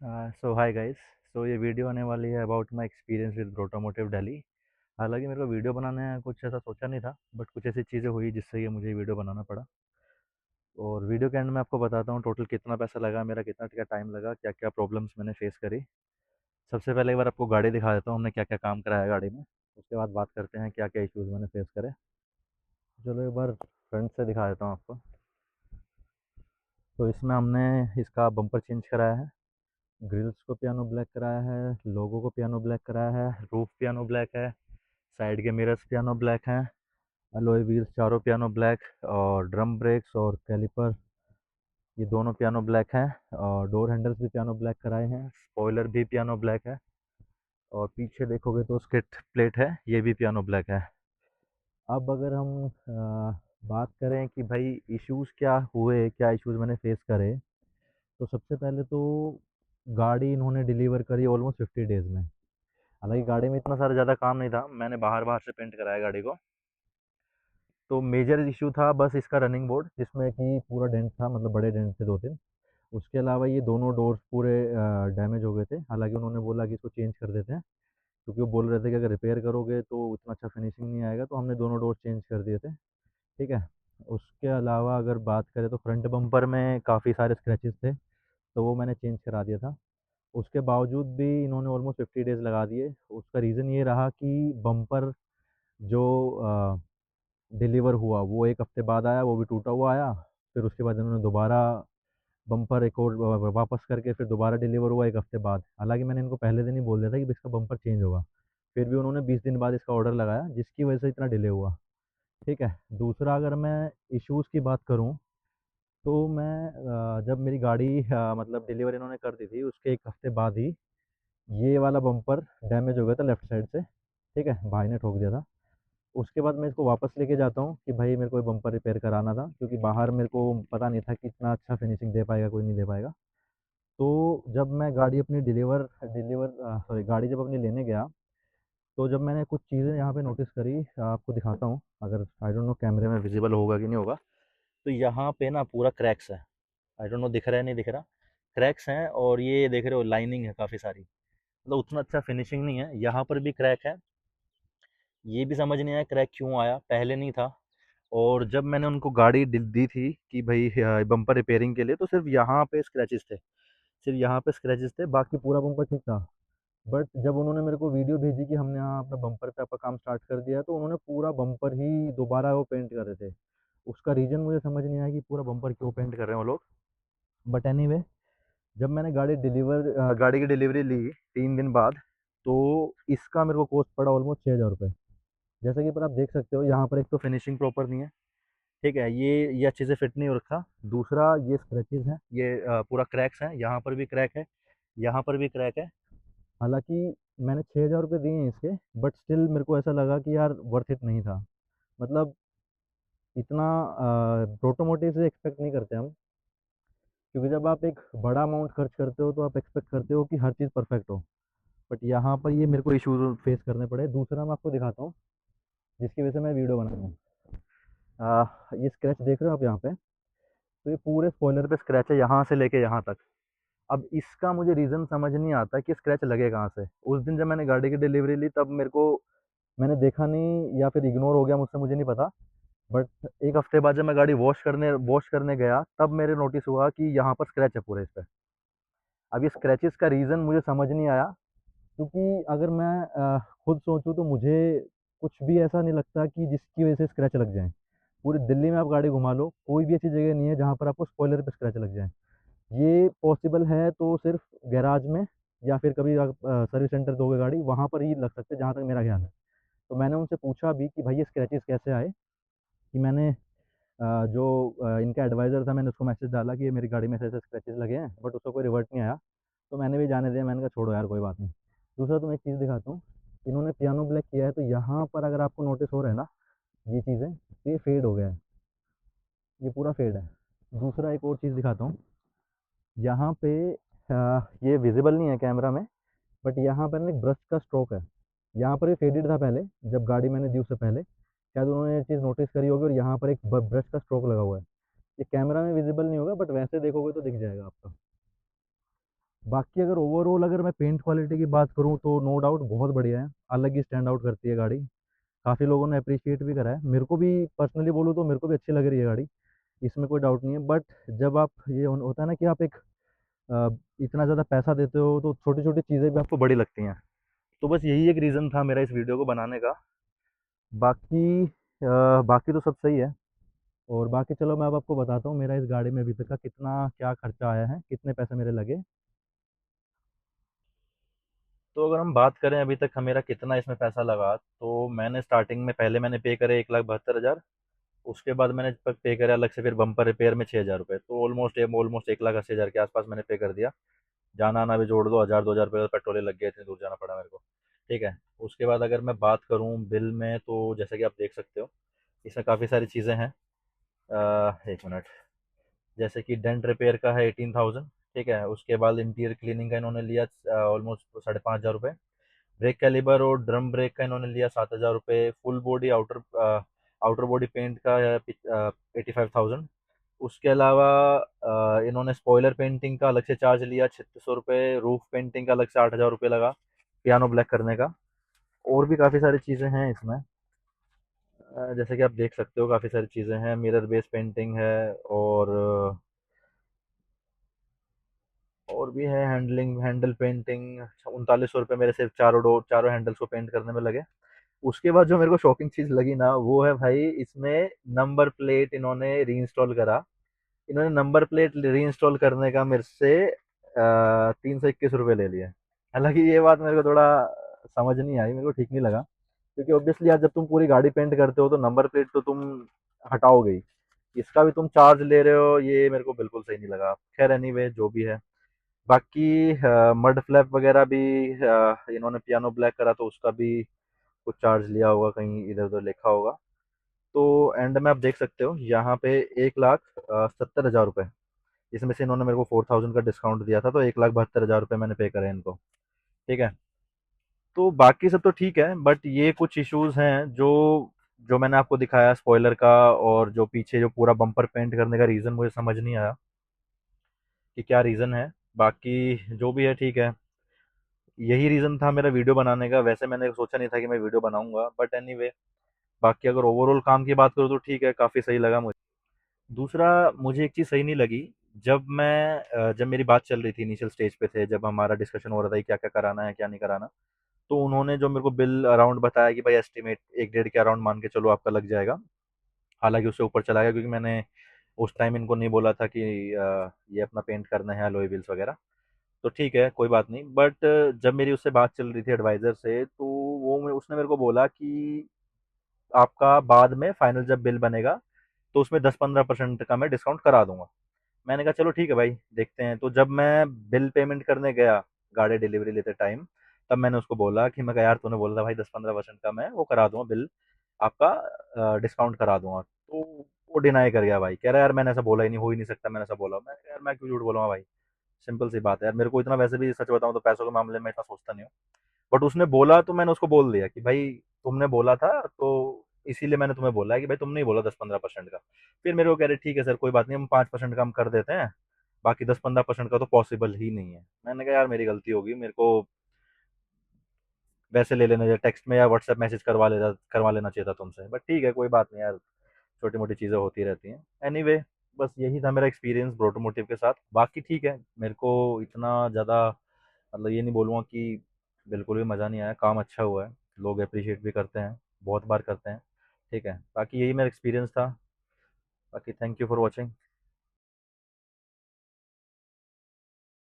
सो hi guys. सो ये video आने वाली है about my experience with automotive Delhi. हालांकि मेरे को वीडियो बनाने का कुछ ऐसा सोचा नहीं था, बट कुछ ऐसी चीज़ें हुई जिससे ये मुझे वीडियो बनाना पड़ा। और वीडियो के एंड में आपको बताता हूँ टोटल कितना पैसा लगा, मेरा कितना क्या टाइम लगा, क्या क्या प्रॉब्लम्स मैंने फेस करी। सबसे पहले एक बार आपको गाड़ी दिखा देता हूँ हमने क्या क्या काम कराया गाड़ी में। उसके बाद बात करते हैं क्या क्या इश्यूज़ मैंने फेस करे। चलो एक बार फ्रंट से दिखा देता हूँ आपको। तो इसमें हमने इसका बम्पर चेंज कराया है, ग्रिल्स को पियानो ब्लैक कराया है, लोगो को पियानो ब्लैक कराया है, रूफ पियानो ब्लैक है, साइड के मिरर्स पियानो ब्लैक हैं, अलॉय व्हील्स चारों पियानो ब्लैक, और ड्रम ब्रेक्स और कैलिपर ये दोनों पियानो ब्लैक हैं, और डोर हैंडल्स भी पियानो ब्लैक कराए हैं, स्पॉइलर भी पियानो ब्लैक है, और पीछे देखोगे तो स्किट प्लेट है ये भी पियानो ब्लैक है। अब अगर हम बात करें कि भाई इश्यूज़ क्या हुए, क्या इश्यूज़ मैंने फेस करे, तो सबसे पहले तो गाड़ी इन्होंने डिलीवर करी ऑलमोस्ट 50 डेज़ में। हालांकि गाड़ी में इतना सारा ज़्यादा काम नहीं था, मैंने बाहर बाहर से पेंट कराया गाड़ी को। तो मेजर इशू था बस इसका रनिंग बोर्ड, जिसमें कि पूरा डेंट था, मतलब बड़े डेंट थे 2-3। उसके अलावा ये दोनों डोर्स पूरे डैमेज हो गए थे। हालांकि उन्होंने बोला कि इसको चेंज कर देते हैं, क्योंकि वो बोल रहे थे कि अगर रिपेयर करोगे तो उतना अच्छा फिनिशिंग नहीं आएगा, तो हमने दोनों डोर चेंज कर दिए थे। ठीक है। उसके अलावा अगर बात करें तो फ्रंट बम्पर में काफ़ी सारे स्क्रैचेस थे, तो वो मैंने चेंज करा दिया था। उसके बावजूद भी इन्होंने ऑलमोस्ट 50 डेज़ लगा दिए। उसका रीज़न ये रहा कि बम्पर जो डिलीवर हुआ वो 1 हफ़्ते बाद आया, वो भी टूटा हुआ आया। फिर उसके बाद इन्होंने दोबारा बम्पर एक और वापस करके फिर दोबारा डिलीवर हुआ 1 हफ़्ते बाद। हालाँकि मैंने इनको पहले दिन ही बोल दिया था कि इसका बम्पर चेंज होगा। फिर भी उन्होंने 20 दिन बाद इसका ऑर्डर लगाया, जिसकी वजह से इतना डिले हुआ। ठीक है। दूसरा अगर मैं इश्यूज़ की बात करूँ, तो मैं जब मेरी गाड़ी मतलब डिलीवर इन्होंने कर दी थी, उसके 1 हफ़्ते बाद ही ये वाला बम्पर डैमेज हो गया था लेफ़्ट साइड से। ठीक है, भाई ने ठोक दिया था। उसके बाद मैं इसको वापस लेके जाता हूँ कि भाई मेरे को ये बम्पर रिपेयर कराना था, क्योंकि बाहर मेरे को पता नहीं था कि इतना अच्छा फिनिशिंग दे पाएगा कोई, नहीं दे पाएगा। तो जब मैं गाड़ी अपनी डिलीवर डिलीवर सॉरी गाड़ी जब अपनी लेने गया, तो जब मैंने कुछ चीज़ें यहाँ पे नोटिस करी, आपको दिखाता हूँ, अगर आई डोंट नो कैमरे में विजिबल होगा कि नहीं होगा। तो यहाँ पे ना पूरा क्रैक्स है। आई डोंट नो दिख रहा है नहीं दिख रहा। क्रैक्स हैं, और ये देख रहे हो लाइनिंग है काफ़ी सारी, मतलब उतना अच्छा फिनिशिंग नहीं है। यहाँ पर भी क्रैक है। ये भी समझ नहीं आया क्रैक क्यों आया, पहले नहीं था। और जब मैंने उनको गाड़ी दी थी कि भाई बम्पर रिपेयरिंग के लिए, तो सिर्फ यहाँ पे स्क्रैचेस थे, सिर्फ यहाँ पे स्क्रैचेस थे, बाकी पूरा बम्पर ठीक था। बट जब उन्होंने मेरे को वीडियो भेजी कि हमने यहाँ अपने बम्पर पे आपका काम स्टार्ट कर दिया है, तो उन्होंने पूरा बम्पर ही दोबारा वो पेंट कर रहे थे। उसका रीज़न मुझे समझ नहीं आया कि पूरा बम्पर क्यों पेंट कर रहे हैं वो लोग। बट एनीवे, जब मैंने गाड़ी की डिलीवरी ली 3 दिन बाद, तो इसका मेरे को कॉस्ट पड़ा ऑलमोस्ट 6,000 रुपये। जैसा कि पर आप देख सकते हो, यहाँ पर एक तो फिनिशिंग प्रॉपर नहीं है। ठीक है, ये अच्छे से फिट नहीं हो रखा। दूसरा ये स्क्रैचेस हैं, ये पूरा क्रैक्स हैं, यहाँ पर भी क्रैक है, यहाँ पर भी क्रैक है। हालांकि मैंने 6,000 रुपये दिए हैं इसके, बट स्टिल मेरे को ऐसा लगा कि यार वर्थ इट नहीं था। मतलब इतना ऑटोमोटिव से एक्सपेक्ट नहीं करते हम, क्योंकि जब आप एक बड़ा अमाउंट खर्च करते हो तो आप एक्सपेक्ट करते हो कि हर चीज़ परफेक्ट हो। बट यहाँ पर ये मेरे को इश्यूज फेस करने पड़े। दूसरा मैं आपको दिखाता हूँ, जिसकी वजह से मैं वीडियो बना रहा हूँ। ये स्क्रैच देख रहे हो आप यहाँ पे, तो ये पूरे स्पॉइलर पे स्क्रैच है यहाँ से लेके यहाँ तक। अब इसका मुझे रीज़न समझ नहीं आता कि स्क्रैच लगे कहाँ से। उस दिन जब मैंने गाड़ी की डिलीवरी ली, तब मेरे को मैंने देखा नहीं, या फिर इग्नोर हो गया मुझसे, मुझे नहीं पता। बट 1 हफ्ते बाद जब मैं गाड़ी वॉश करने गया, तब मेरे नोटिस हुआ कि यहाँ पर स्क्रैच है पूरे इस पे। अब ये स्क्रैचेस का रीज़न मुझे समझ नहीं आया, क्योंकि अगर मैं खुद सोचूँ तो मुझे कुछ भी ऐसा नहीं लगता कि जिसकी वजह से स्क्रैच लग जाएँ। पूरी दिल्ली में आप गाड़ी घुमा लो, कोई भी ऐसी जगह नहीं है जहाँ पर आपको स्पॉइलर पे स्क्रैच लग जाए। ये पॉसिबल है तो सिर्फ गैराज में, या फिर कभी आप सर्विस सेंटर दोगे गाड़ी, वहाँ पर ही लग सकते हैं, जहाँ तक मेरा ख्याल है। तो मैंने उनसे पूछा भी कि भाई ये स्क्रैचेस कैसे आए, कि मैंने जो इनका एडवाइज़र था, मैंने उसको मैसेज डाला कि ये मेरी गाड़ी में ऐसे-ऐसे स्क्रैचेस लगे हैं, बट उसका कोई रिवर्ट नहीं आया। तो मैंने भी जाने दिया, मैंने कहा छोड़ो यार कोई बात नहीं। दूसरा तुम्हें एक चीज़ दिखाता हूँ, इन्होंने पियानो ब्लैक किया है, तो यहाँ पर अगर आपको नोटिस हो रहा है ना ये चीज़ें, तो ये फेड हो गया है, ये पूरा फेड है। दूसरा एक और चीज़ दिखाता हूँ, यहाँ पे ये विज़िबल नहीं है कैमरा में, बट यहाँ पर ना एक ब्रश का स्ट्रोक है। यहाँ पर ये फेडेड था पहले, जब गाड़ी मैंने दी उससे पहले, शायद उन्होंने ये चीज़ नोटिस करी होगी, और यहाँ पर एक ब्रश का स्ट्रोक लगा हुआ है। ये कैमरा में विज़िबल नहीं होगा, बट वैसे देखोगे तो दिख जाएगा आपको। बाकी अगर ओवरऑल अगर मैं पेंट क्वालिटी की बात करूँ तो नो डाउट बहुत बढ़िया है, अलग ही स्टैंड आउट करती है गाड़ी। काफ़ी लोगों ने अप्रिशिएट भी करा है, मेरे को भी पर्सनली बोलूँ तो मेरे को भी अच्छी लग रही है गाड़ी, इसमें कोई डाउट नहीं है। बट जब आप ये होता है ना कि आप एक अ, इतना ज़्यादा पैसा देते हो तो छोटी छोटी चीज़ें भी आपको बड़ी लगती हैं। तो बस यही एक रीज़न था मेरा इस वीडियो को बनाने का। बाकी बाकी तो सब सही है। और बाकी चलो मैं अब आपको बताता हूँ मेरा इस गाड़ी में अभी तक का कितना क्या खर्चा आया है, कितने पैसे मेरे लगे। तो अगर हम बात करें अभी तक मेरा कितना इसमें पैसा लगा, तो मैंने स्टार्टिंग में पहले मैंने पे करे 1,72,000। उसके बाद मैंने पे करे अलग से फिर बम्पर रिपेयर में 6,000 रुपये, तो ऑलमोस्ट 1,80,000 के आसपास मैंने पे कर दिया। जाना आना भी जोड़ दो, 1,000 2,000 रुपये तो पेट्रोल ही लग गया, इतनी दूर जाना पड़ा मेरे को। ठीक है। उसके बाद अगर मैं बात करूँ बिल में, तो जैसे कि आप देख सकते हो इसमें काफ़ी सारी चीज़ें हैं। एक मिनट। जैसे कि डेंट रिपेयर का है 18,000। ठीक है। उसके बाद इंटीरियर क्लीनिंग का इन्होंने लिया ऑलमोस्ट 5,500 रुपये। ब्रेक कैलिबर और ड्रम ब्रेक का इन्होंने लिया 7,000 रुपये। Full body outer body paint का है 85,000। उसके अलावा इन्होंने स्पॉइलर पेंटिंग का अलग से चार्ज लिया 3,600 रुपये। रूफ पेंटिंग का अलग से 8,000 रुपये लगा पियानो ब्लैक करने का। और भी काफ़ी सारी चीज़ें हैं इसमें। जैसे कि आप देख सकते हो काफ़ी सारी चीज़ें हैं, मिरर बेस पेंटिंग है। और भी है, हैंडल पेंटिंग 3,900 रुपये मेरे सिर्फ चारों हैंडल्स को पेंट करने में लगे। उसके बाद जो मेरे को शॉकिंग चीज़ लगी ना, वो है भाई इसमें नंबर प्लेट इन्होंने रीइंस्टॉल करा। इन्होंने नंबर प्लेट रीइंस्टॉल करने का मेरे से 321 रुपये ले लिए। हालांकि ये बात मेरे को थोड़ा समझ नहीं आई, मेरे को ठीक नहीं लगा, क्योंकि ऑब्वियसली यार जब तुम पूरी गाड़ी पेंट करते हो तो नंबर प्लेट तो तुम हटाओगे ही। इसका भी तुम चार्ज ले रहे हो, ये मेरे को बिल्कुल सही नहीं लगा। खैर एनीवे जो भी है। बाकी मड फ्लैप वगैरह भी इन्होंने पियानो ब्लैक करा तो उसका भी कुछ चार्ज लिया होगा, कहीं इधर उधर लिखा होगा। तो एंड में आप देख सकते हो यहाँ पे 1,70,000 रुपये, इसमें से इन्होंने मेरे को 4,000 का डिस्काउंट दिया था, तो 1,72,000 रुपये मैंने पे करे इनको। ठीक है। तो बाकी सब तो ठीक है, बट ये कुछ इश्यूज हैं जो जो मैंने आपको दिखाया स्पॉइलर का, और जो पीछे जो पूरा बम्पर पेंट करने का रीज़न मुझे समझ नहीं आया कि क्या रीज़न है। बाकी जो भी है ठीक है। यही रीज़न था मेरा वीडियो बनाने का। वैसे मैंने सोचा नहीं था कि मैं वीडियो बनाऊंगा, बट एनीवे बाकी अगर ओवरऑल काम की बात करूँ तो ठीक है, काफ़ी सही लगा मुझे। दूसरा, मुझे एक चीज़ सही नहीं लगी। जब मेरी बात चल रही थी, इनिशियल स्टेज पे थे, जब हमारा डिस्कशन हो रहा था कि क्या क्या कराना है क्या नहीं कराना, तो उन्होंने जो मेरे को बिल अराउंड बताया कि भाई एस्टिमेट 1 डेढ़ के अराउंड मान के चलो आपका लग जाएगा। हालांकि उससे ऊपर चला गया, क्योंकि मैंने उस टाइम इनको नहीं बोला था कि ये अपना पेंट करना है एलॉय व्हील्स वगैरह। तो ठीक है, कोई बात नहीं। बट जब मेरी उससे बात चल रही थी एडवाइज़र से, तो उसने मेरे को बोला कि आपका बाद में फाइनल जब बिल बनेगा, तो उसमें 10-15% का मैं डिस्काउंट करा दूंगा। मैंने कहा चलो ठीक है भाई, देखते हैं। तो जब मैं बिल पेमेंट करने गया गाड़ी डिलीवरी लेते टाइम, तब मैंने उसको बोला कि मैं कहा यार तूने बोला था भाई 10-15% का मैं वो करा दूंगा बिल आपका, डिस्काउंट करा दूंगा। तो वो डिनाई कर गया भाई, कह रहा यार मैंने ऐसा बोला ही नहीं, हो ही नहीं सकता, मैंने ऐसा बोला। मैं यार मैं क्यों झूठ बोलूँगा भाई, सिंपल सी बात है यार। मेरे को इतना वैसे भी सच बताऊँ तो पैसों के मामले में इतना सोचता नहीं हूँ। बट उसने बोला तो मैंने उसको बोल दिया कि भाई तुमने बोला था, तो इसीलिए मैंने तुम्हें बोला है कि भाई तुमने ही बोला 10-15% का। फिर मेरे को कह रहे ठीक है सर कोई बात नहीं, हम 5% कम कर देते हैं, बाकी 10-15% का तो पॉसिबल ही नहीं है। मैंने कहा यार मेरी गलती होगी, मेरे को वैसे ले लेना चाहिए, टेक्स्ट में या व्हाट्सएप मैसेज करवा लेना चाहिए था तुमसे। बट ठीक है, कोई बात नहीं यार, छोटी मोटी चीज़ें होती रहती हैं। एनीवे, बस यही था मेरा एक्सपीरियंस ब्रोटोमोटिव के साथ। बाकी ठीक है, मेरे को इतना ज़्यादा मतलब ये नहीं बोलूँगा कि बिल्कुल भी मज़ा नहीं आया, काम अच्छा हुआ है, लोग अप्रिशिएट भी करते हैं, बहुत बार करते हैं। ठीक है, बाकी यही मेरा एक्सपीरियंस था। बाकी थैंक यू फॉर वॉचिंग।